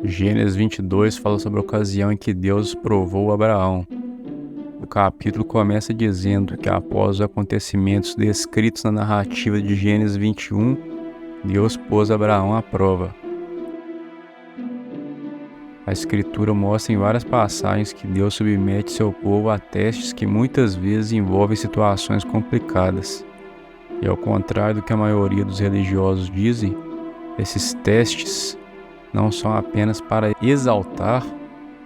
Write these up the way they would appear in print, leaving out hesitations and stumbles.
Gênesis 22 fala sobre a ocasião em que Deus provou Abraão. O capítulo começa dizendo que após os acontecimentos descritos na narrativa de Gênesis 21, Deus pôs Abraão à prova. A Escritura mostra em várias passagens que Deus submete seu povo a testes que muitas vezes envolvem situações complicadas. E ao contrário do que a maioria dos religiosos dizem, esses testes não são apenas para exaltar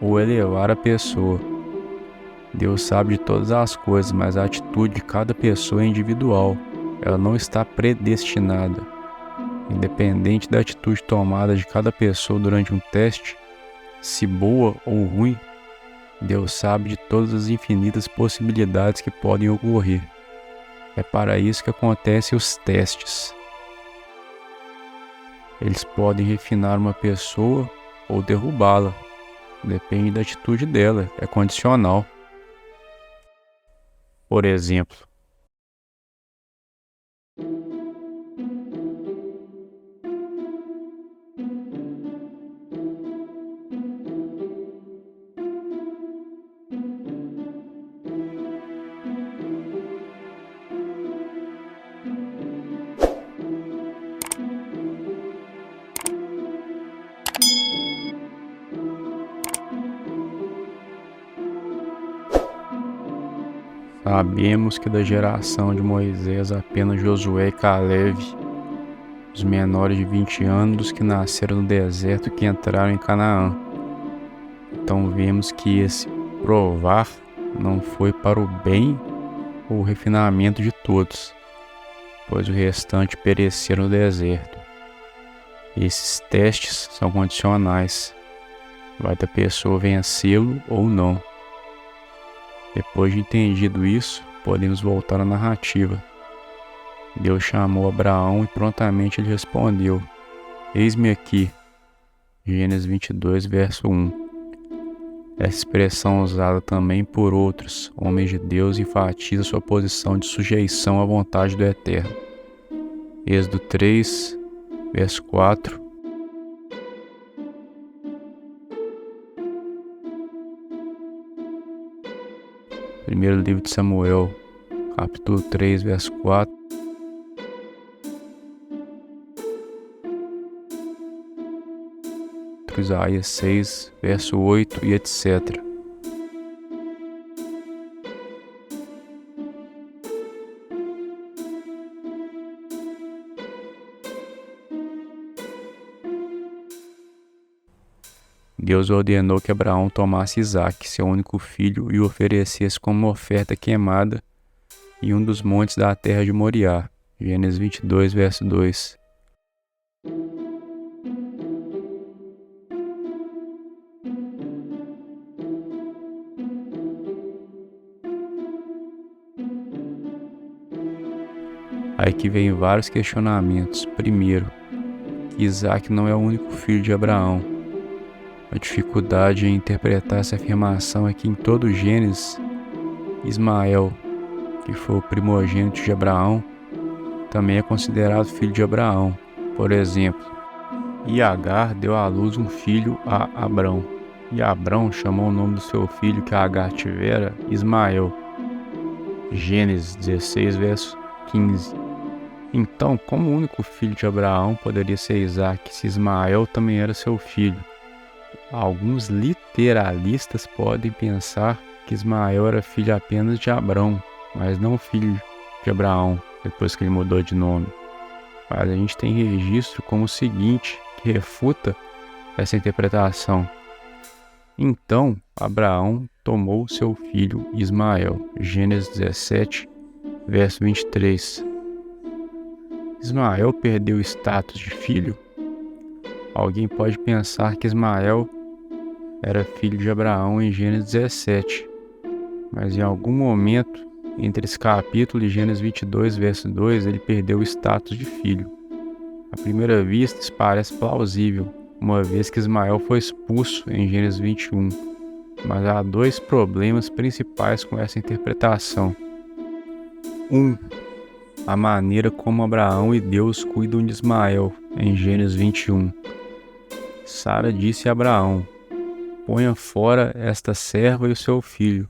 ou elevar a pessoa. Deus sabe de todas as coisas, mas a atitude de cada pessoa é individual. Ela não está predestinada. Independente da atitude tomada de cada pessoa durante um teste, se boa ou ruim, Deus sabe de todas as infinitas possibilidades que podem ocorrer. É para isso que acontecem os testes. Eles podem refinar uma pessoa ou derrubá-la. Depende da atitude dela, é condicional. Por exemplo, sabemos que da geração de Moisés apenas Josué e Caleb, os menores de 20 anos, que nasceram no deserto e que entraram em Canaã. Então vemos que esse provar não foi para o bem ou o refinamento de todos, pois o restante pereceram no deserto. Esses testes são condicionais, vai da pessoa vencê-lo ou não. Depois de entendido isso, podemos voltar à narrativa. Deus chamou Abraão e prontamente ele respondeu: "Eis-me aqui." Gênesis 22, verso 1. Essa expressão usada também por outros homens de Deus enfatiza sua posição de sujeição à vontade do Eterno. Êxodo 3, verso 4. Primeiro livro de Samuel, capítulo 3, verso 4. Isaías 6, verso 8 e etc. Deus ordenou que Abraão tomasse Isaque, seu único filho, e o oferecesse como uma oferta queimada em um dos montes da terra de Moriá. Gênesis 22, verso 2. Aí que vem vários questionamentos. Primeiro, que Isaque não é o único filho de Abraão. A dificuldade em interpretar essa afirmação é que em todo Gênesis, Ismael, que foi o primogênito de Abraão, também é considerado filho de Abraão. Por exemplo, e Agar deu à luz um filho a Abrão, e Abrão chamou o nome do seu filho que Agar tivera Ismael. Gênesis 16, verso 15. Então, como o único filho de Abraão poderia ser Isaque, se Ismael também era seu filho? Alguns literalistas podem pensar que Ismael era filho apenas de Abrão, mas não filho de Abraão, depois que ele mudou de nome. Mas a gente tem registro como o seguinte, que refuta essa interpretação. Então, Abraão tomou seu filho Ismael. Gênesis 17, verso 23. Ismael perdeu o status de filho? Alguém pode pensar que Ismael era filho de Abraão em Gênesis 17, mas em algum momento, entre esse capítulo e Gênesis 22, verso 2, ele perdeu o status de filho. À primeira vista, isso parece plausível, uma vez que Ismael foi expulso em Gênesis 21, mas há dois problemas principais com essa interpretação. A maneira como Abraão e Deus cuidam de Ismael em Gênesis 21. Sara disse a Abraão: ponha fora esta serva e o seu filho,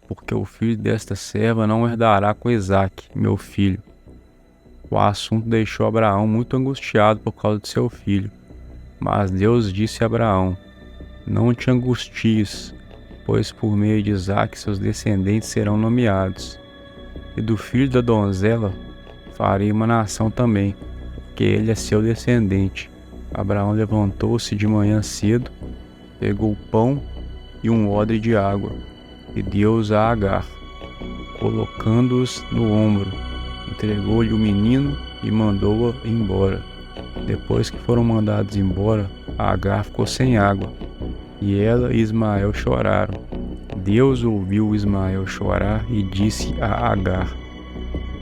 porque o filho desta serva não herdará com Isaque, meu filho. O assunto deixou Abraão muito angustiado por causa de seu filho. Mas Deus disse a Abraão: não te angusties, pois por meio de Isaque seus descendentes serão nomeados. E do filho da donzela farei uma nação também, porque ele é seu descendente. Abraão levantou-se de manhã cedo, pegou pão e um odre de água, e deu-os a Agar, colocando-os no ombro. Entregou-lhe o menino e mandou-a embora. Depois que foram mandados embora, Agar ficou sem água, e ela e Ismael choraram. Deus ouviu Ismael chorar e disse a Agar: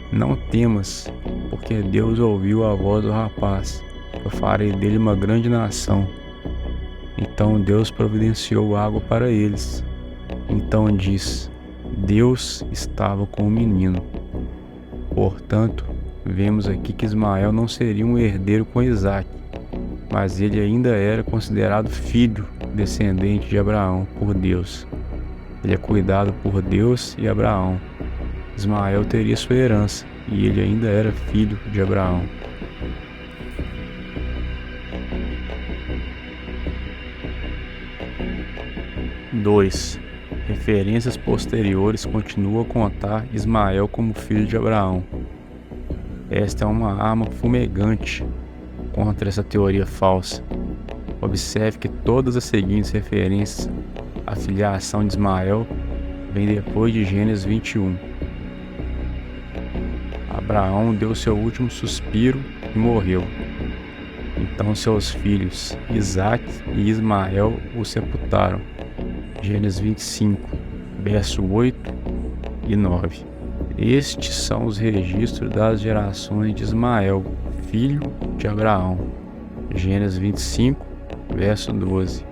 não temas, porque Deus ouviu a voz do rapaz. Eu farei dele uma grande nação. Então Deus providenciou água para eles. Então diz: Deus estava com o menino. Portanto, vemos aqui que Ismael não seria um herdeiro com Isaque, mas ele ainda era considerado filho descendente de Abraão por Deus. Ele é cuidado por Deus e Abraão. Ismael teria sua herança e ele ainda era filho de Abraão. Dois. Referências posteriores continuam a contar Ismael como filho de Abraão. Esta é uma arma fumegante contra essa teoria falsa. Observe que todas as seguintes referências à filiação de Ismael vêm depois de Gênesis 21. Abraão deu seu último suspiro e morreu. Então seus filhos Isaque e Ismael o sepultaram. Gênesis 25, verso 8 e 9. Estes são os registros das gerações de Ismael, filho de Abraão. Gênesis 25, verso 12.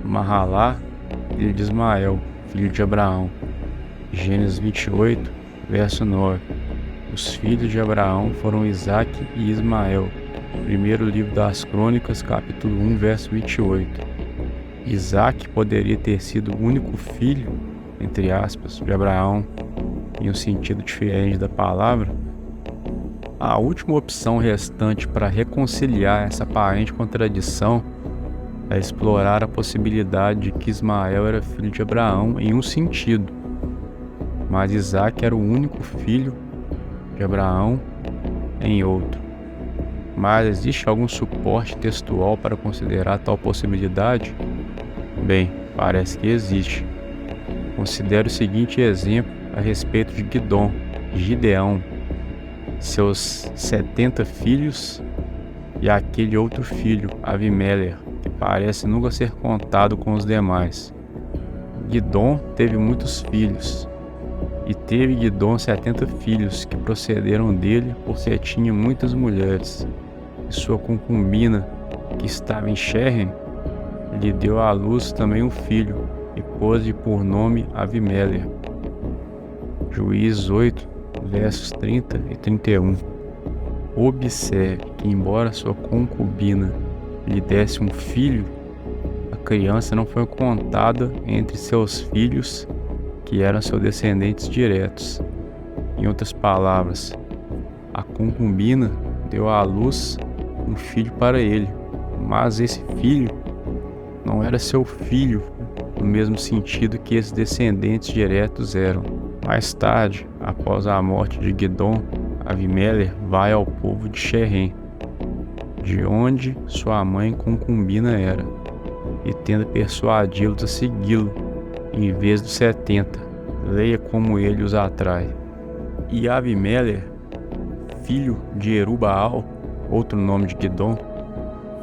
Mahalá, filho de Ismael, filho de Abraão. Gênesis 28, verso 9. Os filhos de Abraão foram Isaque e Ismael. Primeiro livro das Crônicas, capítulo 1, verso 28. Isaque poderia ter sido o único filho, entre aspas, de Abraão, em um sentido diferente da palavra. A última opção restante para reconciliar essa aparente contradição é explorar a possibilidade de que Ismael era filho de Abraão em um sentido, mas Isaque era o único filho de Abraão em outro. Mas existe algum suporte textual para considerar tal possibilidade? Bem, parece que existe. Considere o seguinte exemplo a respeito de Gideão, seus 70 filhos e aquele outro filho, Avimeleque, que parece nunca ser contado com os demais. Gideão teve muitos filhos, e teve Gideão 70 filhos que procederam dele porque tinha muitas mulheres. E sua concubina, que estava em Sherem, lhe deu à luz também um filho, e pôs-lhe por nome Avimeleque. Juízes 8, versos 30 e 31. Observe que, embora sua concubina lhe desse um filho, a criança não foi contada entre seus filhos, que eram seus descendentes diretos. Em outras palavras, a concubina deu à luz um filho para ele, mas esse filho não era seu filho no mesmo sentido que esses descendentes diretos eram. Mais tarde, após a morte de Gideão, Avimeleque vai ao povo de Sherem, de onde sua mãe concubina era, e tenta persuadi-los a segui-lo, em vez dos 70. Leia como ele os atrai. E Avimeleque, filho de Jerubaal, outro nome de Gideão,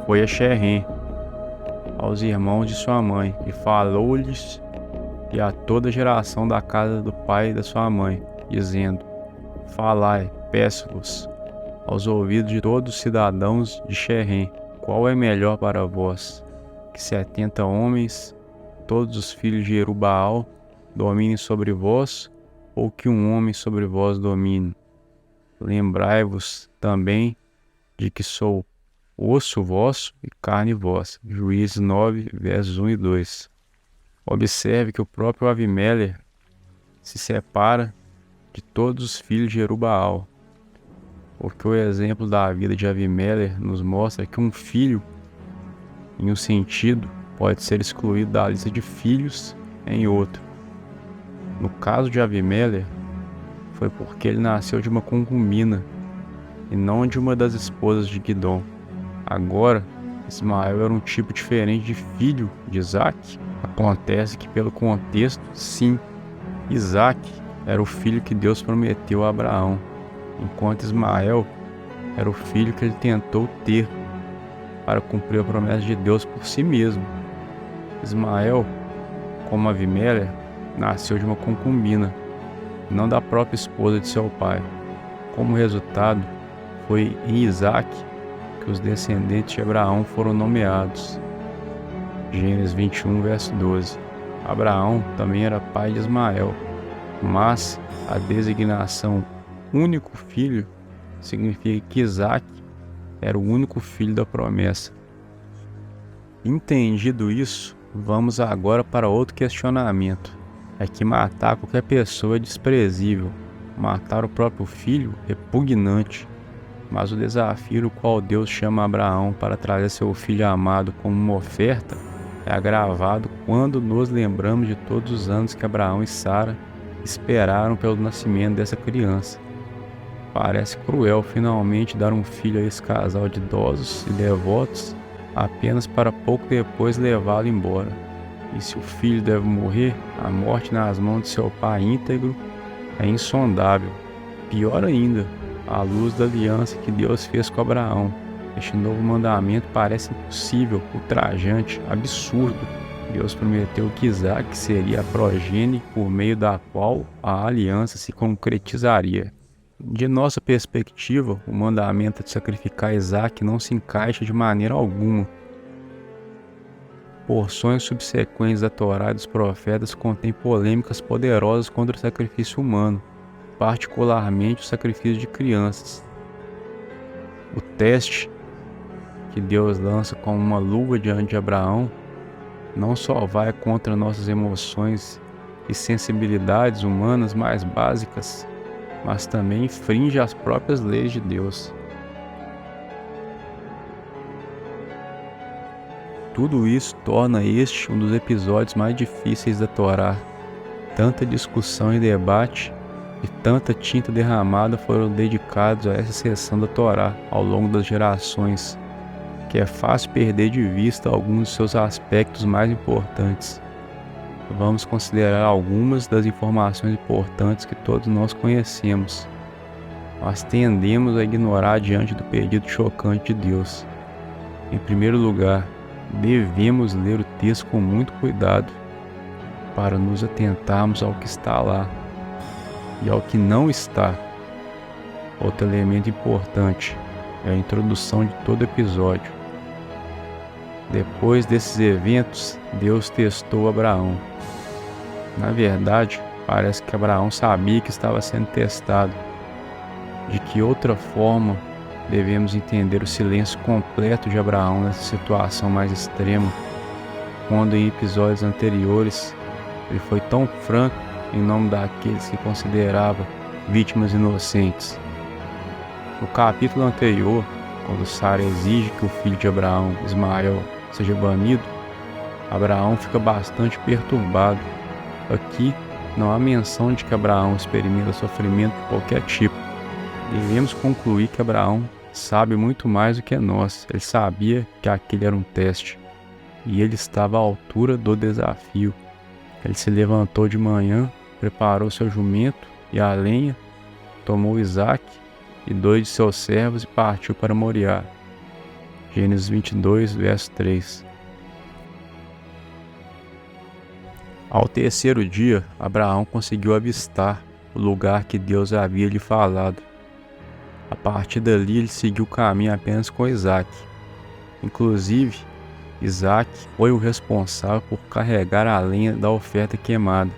foi a Sherem, aos irmãos de sua mãe, e falou-lhes e a toda a geração da casa do pai e da sua mãe, dizendo: falai, peço-vos, aos ouvidos de todos os cidadãos de Sherem, qual é melhor para vós, que 70 homens, todos os filhos de Jerubaal, dominem sobre vós, ou que um homem sobre vós domine? Lembrai-vos também de que sou osso vosso e carne vossa. Juízes 9, versos 1 e 2. Observe que o próprio Avimelech se separa de todos os filhos de Jerubaal, porque o exemplo da vida de Avimelech nos mostra que um filho, em um sentido, pode ser excluído da lista de filhos em outro. No caso de Avimelech, foi porque ele nasceu de uma concubina e não de uma das esposas de Guidom. Agora, Ismael era um tipo diferente de filho de Isaque. Acontece que, pelo contexto, sim, Isaque era o filho que Deus prometeu a Abraão, enquanto Ismael era o filho que ele tentou ter para cumprir a promessa de Deus por si mesmo. Ismael, como Avimelech, nasceu de uma concubina, não da própria esposa de seu pai. Como resultado, foi em Isaque que os descendentes de Abraão foram nomeados. Gênesis 21, verso 12. Abraão também era pai de Ismael, mas a designação único filho significa que Isaque era o único filho da promessa. Entendido isso, vamos agora para outro questionamento. É que matar qualquer pessoa é desprezível. Matar o próprio filho é repugnante. Mas o desafio no qual Deus chama Abraão para trazer seu filho amado como uma oferta é agravado quando nos lembramos de todos os anos que Abraão e Sara esperaram pelo nascimento dessa criança. Parece cruel finalmente dar um filho a esse casal de idosos e devotos apenas para pouco depois levá-lo embora. E se o filho deve morrer, a morte nas mãos de seu pai íntegro é insondável. Pior ainda, à luz da aliança que Deus fez com Abraão, este novo mandamento parece impossível, ultrajante, absurdo. Deus prometeu que Isaque seria a progenie por meio da qual a aliança se concretizaria. De nossa perspectiva, o mandamento de sacrificar Isaque não se encaixa de maneira alguma. Porções subsequentes da Torá e dos profetas contêm polêmicas poderosas contra o sacrifício humano, particularmente o sacrifício de crianças. O teste que Deus lança como uma luva diante de Abraão não só vai contra nossas emoções e sensibilidades humanas mais básicas, mas também infringe as próprias leis de Deus. Tudo isso torna este um dos episódios mais difíceis da Torá. Tanta discussão e debate e tanta tinta derramada foram dedicados a essa seção da Torá ao longo das gerações, que é fácil perder de vista alguns de seus aspectos mais importantes. Vamos considerar algumas das informações importantes que todos nós conhecemos, mas tendemos a ignorar diante do pedido chocante de Deus. Em primeiro lugar, devemos ler o texto com muito cuidado para nos atentarmos ao que está lá e ao que não está. Outro elemento importante é a introdução de todo episódio. Depois desses eventos, Deus testou Abraão. Na verdade, parece que Abraão sabia que estava sendo testado. De que outra forma devemos entender o silêncio completo de Abraão nessa situação mais extrema, quando em episódios anteriores ele foi tão franco em nome daqueles que considerava vítimas inocentes. No capítulo anterior, quando Sara exige que o filho de Abraão, Ismael, seja banido, Abraão fica bastante perturbado. Aqui não há menção de que Abraão experimenta sofrimento de qualquer tipo. Devemos concluir que Abraão sabe muito mais do que nós. Ele sabia que aquele era um teste e ele estava à altura do desafio. Ele se levantou de manhã, preparou seu jumento e a lenha, tomou Isaque e 2 de seus servos e partiu para Moriá. Gênesis 22, verso 3. Ao terceiro dia, Abraão conseguiu avistar o lugar que Deus havia lhe falado. A partir dali, ele seguiu o caminho apenas com Isaque. Inclusive, Isaque foi o responsável por carregar a lenha da oferta queimada.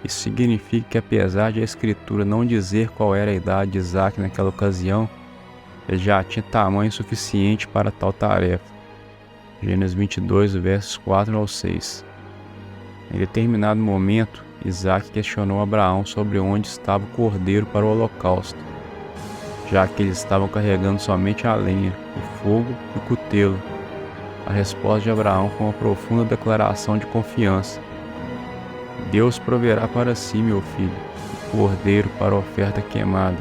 Isso significa que, apesar de a Escritura não dizer qual era a idade de Isaque naquela ocasião, ele já tinha tamanho suficiente para tal tarefa. Gênesis 22, versos 4 ao 6. Em determinado momento, Isaac questionou Abraão sobre onde estava o cordeiro para o holocausto, já que eles estavam carregando somente a lenha, o fogo e o cutelo. A resposta de Abraão foi uma profunda declaração de confiança. Deus proverá para si, meu filho, o cordeiro para a oferta queimada.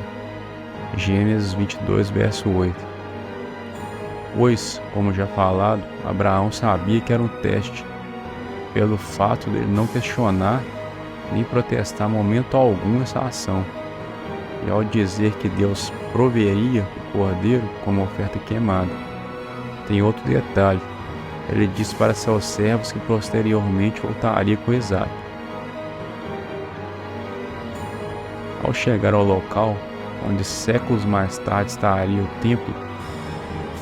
Gênesis 22, verso 8. Pois, como já falado, Abraão sabia que era um teste, pelo fato de ele não questionar nem protestar momento algum essa ação. E ao dizer que Deus proveria o cordeiro como oferta queimada, tem outro detalhe. Ele disse para seus servos que posteriormente voltaria com Isaac. Ao chegar ao local, onde séculos mais tarde estaria o templo,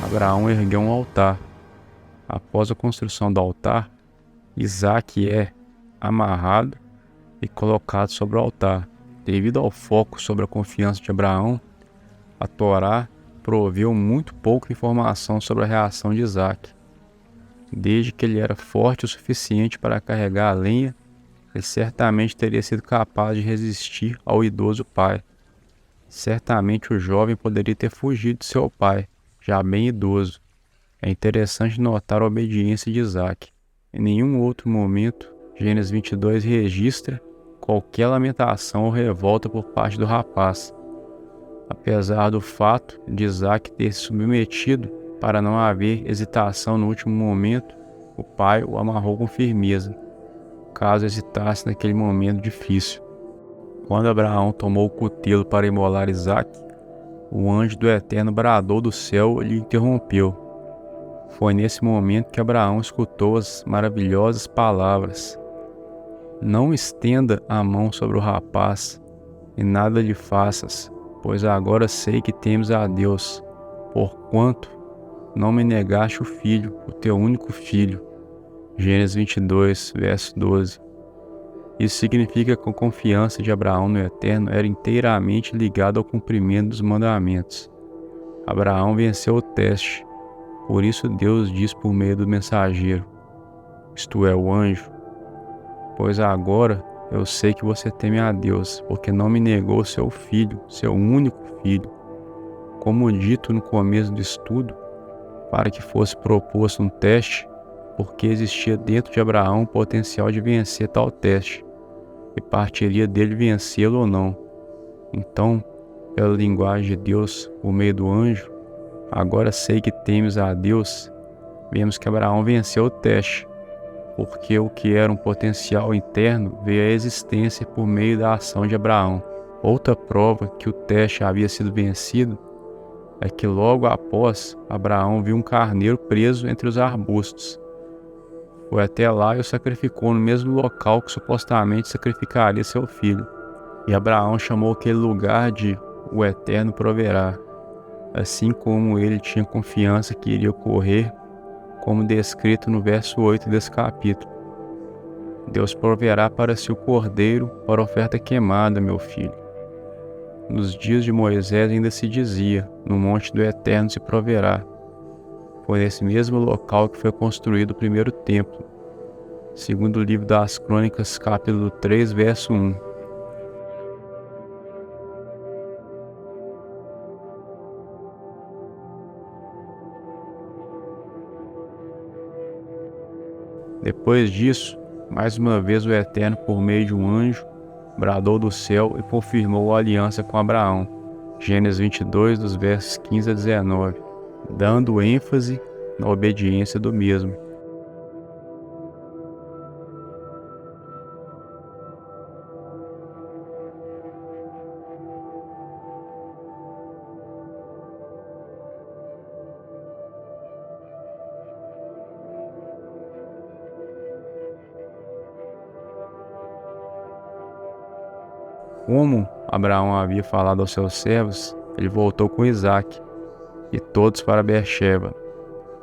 Abraão ergueu um altar. Após a construção do altar, Isaac é amarrado e colocado sobre o altar. Devido ao foco sobre a confiança de Abraão, a Torá proveu muito pouca informação sobre a reação de Isaac. Desde que ele era forte o suficiente para carregar a lenha, ele certamente teria sido capaz de resistir ao idoso pai. Certamente o jovem poderia ter fugido de seu pai, já bem idoso. É interessante notar a obediência de Isaac. Em nenhum outro momento, Gênesis 22 registra qualquer lamentação ou revolta por parte do rapaz. Apesar do fato de Isaac ter se submetido para não haver hesitação no último momento, o pai o amarrou com firmeza, caso hesitasse naquele momento difícil. Quando Abraão tomou o cutelo para imolar Isaac, o anjo do Eterno bradou do céu e lhe interrompeu. Foi nesse momento que Abraão escutou as maravilhosas palavras: Não estenda a mão sobre o rapaz, e nada lhe faças, pois agora sei que temes a Deus, porquanto não me negaste o filho, o teu único filho. Gênesis 22, verso 12. Isso significa que a confiança de Abraão no Eterno era inteiramente ligada ao cumprimento dos mandamentos. Abraão venceu o teste, por isso Deus diz por meio do mensageiro, isto é, o anjo: Pois agora eu sei que você teme a Deus, porque não me negou seu filho, seu único filho. Como dito no começo do estudo, para que fosse proposto um teste, porque existia dentro de Abraão o potencial de vencer tal teste, e partiria dele vencê-lo ou não. Então, pela linguagem de Deus, por meio do anjo, agora sei que temes a Deus, vemos que Abraão venceu o teste, porque o que era um potencial interno veio à existência por meio da ação de Abraão. Outra prova que o teste havia sido vencido é que logo após, Abraão viu um carneiro preso entre os arbustos. Foi até lá e o sacrificou no mesmo local que supostamente sacrificaria seu filho. E Abraão chamou aquele lugar de O Eterno Proverá, assim como ele tinha confiança que iria ocorrer, como descrito no verso 8 desse capítulo. Deus proverá para si o cordeiro para oferta queimada, meu filho. Nos dias de Moisés ainda se dizia, no monte do Eterno se proverá. Foi nesse mesmo local que foi construído o primeiro templo, segundo o livro das Crônicas, capítulo 3, verso 1. Depois disso, mais uma vez o Eterno, por meio de um anjo, bradou do céu e confirmou a aliança com Abraão. Gênesis 22, dos versos 15 a 19, dando ênfase na obediência do mesmo. Como Abraão havia falado aos seus servos, ele voltou com Isaac e todos para Beer-sheba.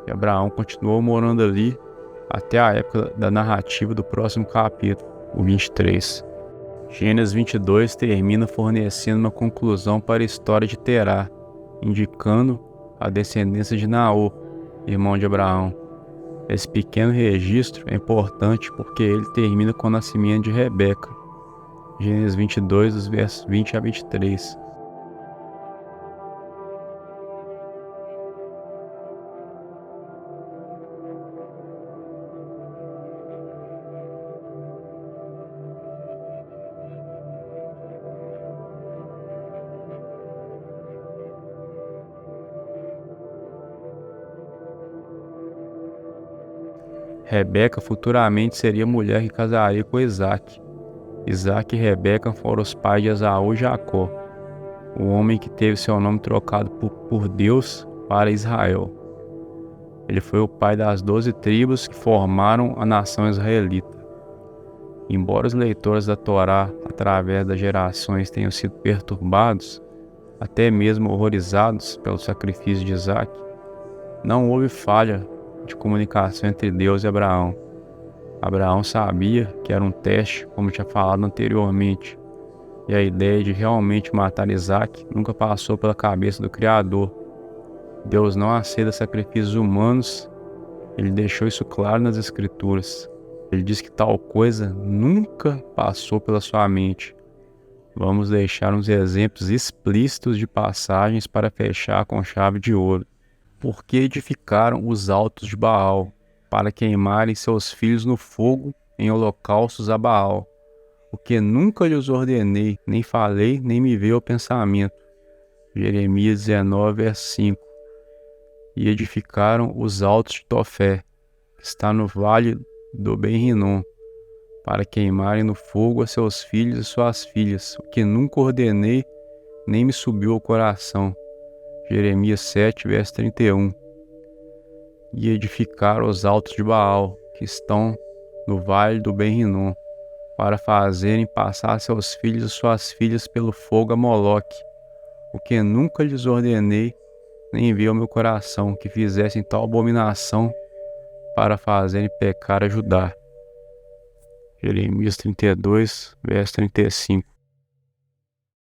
E Abraão continuou morando ali até a época da narrativa do próximo capítulo, o 23. Gênesis 22 termina fornecendo uma conclusão para a história de Terá, indicando a descendência de Naor, irmão de Abraão. Esse pequeno registro é importante porque ele termina com o nascimento de Rebeca, Gênesis 22, dos versos 20 a 23. Rebeca futuramente seria a mulher que casaria com Isaac. Isaac e Rebeca foram os pais de Esaú e Jacó, o homem que teve seu nome trocado por Deus para Israel. Ele foi o pai das 12 tribos que formaram a nação israelita. Embora os leitores da Torá, através das gerações, tenham sido perturbados, até mesmo horrorizados pelo sacrifício de Isaac, não houve falha de comunicação entre Deus e Abraão. Abraão sabia que era um teste, como tinha falado anteriormente, e a ideia de realmente matar Isaac nunca passou pela cabeça do Criador. Deus não aceita sacrifícios humanos, ele deixou isso claro nas Escrituras. Ele diz que tal coisa nunca passou pela sua mente. Vamos deixar uns exemplos explícitos de passagens para fechar com chave de ouro. Por que edificaram os altos de Baal? Para queimarem seus filhos no fogo em holocaustos a Baal. O que nunca lhes ordenei, nem falei, nem me veio ao pensamento. Jeremias 19, verso 5. E edificaram os altos de Tofé, que está no vale do Ben-Rinom, para queimarem no fogo a seus filhos e suas filhas, o que nunca ordenei, nem me subiu ao coração. Jeremias 7, verso 31. E edificaram os altos de Baal, que estão no vale do Ben-Rinom, para fazerem passar seus filhos e suas filhas pelo fogo a Moloque, o que nunca lhes ordenei, nem enviei ao meu coração, que fizessem tal abominação para fazerem pecar a Judá. Jeremias 32, verso 35.